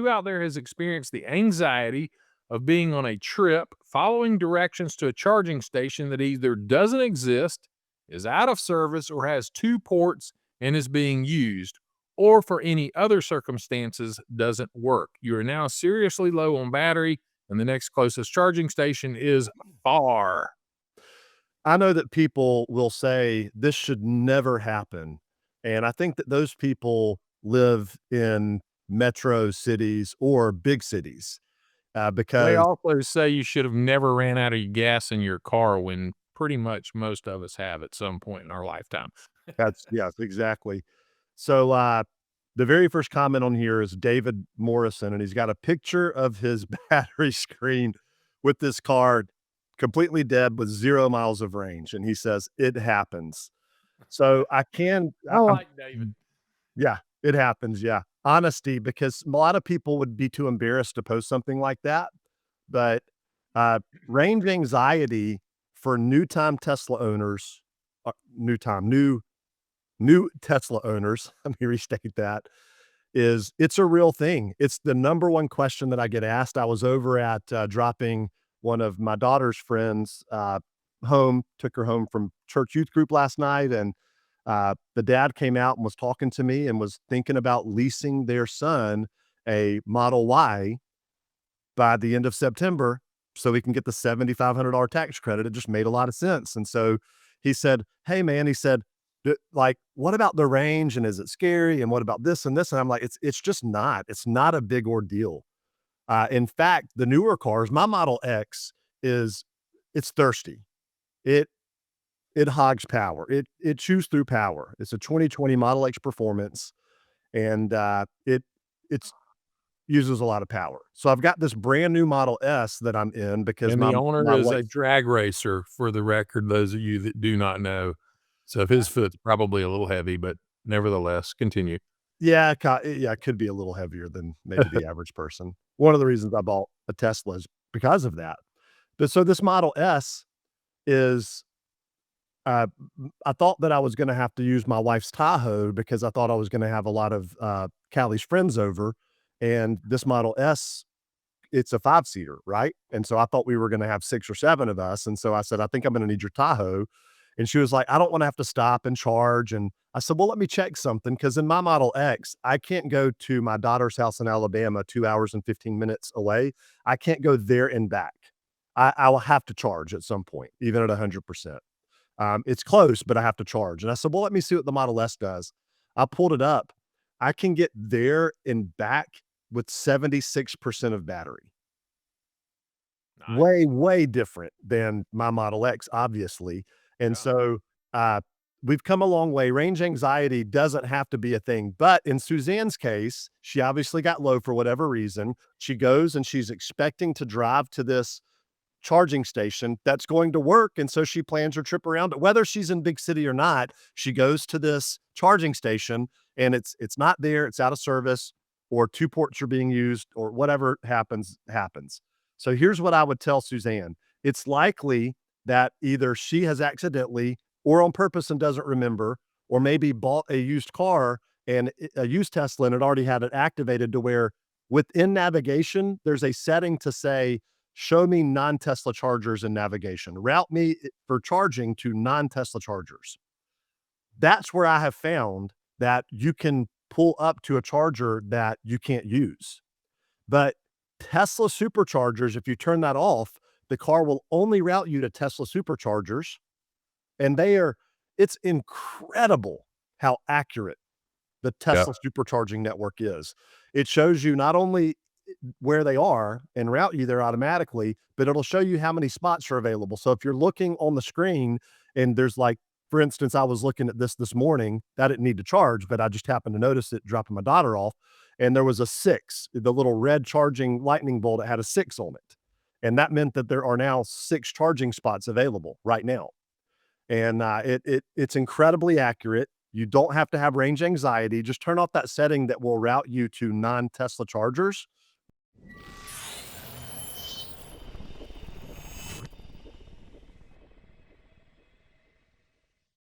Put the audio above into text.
who out there has experienced the anxiety of being on a trip, following directions to a charging station that either doesn't exist, is out of service, or has two ports and is being used, or for any other circumstances doesn't work? You are now seriously low on battery, and the next closest charging station is far. I know that people will say this should never happen. And I think that those people live in metro cities or big cities They because also say you should have never ran out of gas in your car when pretty much most of us have at some point in our lifetime. that's, yes, exactly. So, the very first comment on here is David Morrison, and he's got a picture of his battery screen with this car completely dead with 0 miles of range, and he says, "It happens." So I can I I'm like David. yeah, it happens, yeah. Honesty, because a lot of people would be too embarrassed to post something like that, but, range anxiety for new time, new Tesla owners, let me restate that, is it's a real thing. It's the number one question that I get asked. I was over at, dropping one of my daughter's friends, home, took her home from church youth group last night, and, the dad came out and was talking to me and was thinking about leasing their son a Model Y by the end of September so he can get the $7,500 tax credit. It just made a lot of sense. And so he said, "Hey, man," he said, like, what about the range? And is it scary? And what about this and this?" And I'm like, it's just not. It's not a big ordeal. In fact, the newer cars, my Model X is it's thirsty. It it hogs power. It chews through power. It's a 2020 Model X Performance, and it's uses a lot of power. So I've got this brand new Model S that I'm in because And the owner my is wife a drag racer, for the record, those of you that do not know. So if his foot's probably a little heavy, but nevertheless, continue. yeah, yeah, it could be a little heavier than maybe the average person. One of the reasons I bought a Tesla is because of that. But so this Model S is, I thought that I was gonna have to use my wife's Tahoe because I thought I was gonna have a lot of, Callie's friends over, and this Model S, it's a five-seater, right? And so I thought we were gonna have 6 or 7 of us, and so I said, "I think I'm gonna need your Tahoe." And she was like, "I don't wanna have to stop and charge," and I said, "Well, let me check something because in my Model X, I can't go to my daughter's house in Alabama 2 hours and 15 minutes away. I can't go there and back. I will have to charge at some point, even at 100%. It's close, but I have to charge." And I said, "Well, let me see what the Model S does." I pulled it up. I can get there and back with 76% of battery. Nice. Way, way different than my Model X, obviously. And Yeah. so, uh, we've come a long way. Range anxiety doesn't have to be a thing, but in Suzanne's case, she obviously got low for whatever reason. She goes and she's expecting to drive to this charging station that's going to work, and so she plans her trip around it. Whether she's in big city or not, she goes to this charging station, and it's not there, it's out of service, or 2 ports are being used, or whatever happens, happens. So here's what I would tell Suzanne. It's likely that either she has accidentally or on purpose and doesn't remember, or maybe bought a used car and a used Tesla and it already had it activated to where within navigation, there's a setting to say, "Show me non-Tesla chargers in navigation. Route me for charging to non-Tesla chargers." That's where I have found that you can pull up to a charger that you can't use. But Tesla superchargers, if you turn that off, the car will only route you to Tesla superchargers, and it's incredible how accurate the Yeah. Tesla supercharging network is. It shows you not only where they are and route you there automatically, but it'll show you how many spots are available. So if you're looking on the screen and there's like, for instance, I was looking at this morning. I didn't need to charge, but I just happened to notice it dropping my daughter off. And there was a 6, the little red charging lightning bolt, it had a 6 on it. And that meant that there are now 6 charging spots available right now. And it's incredibly accurate. You don't have to have range anxiety. Just turn off that setting that will route you to non-Tesla chargers,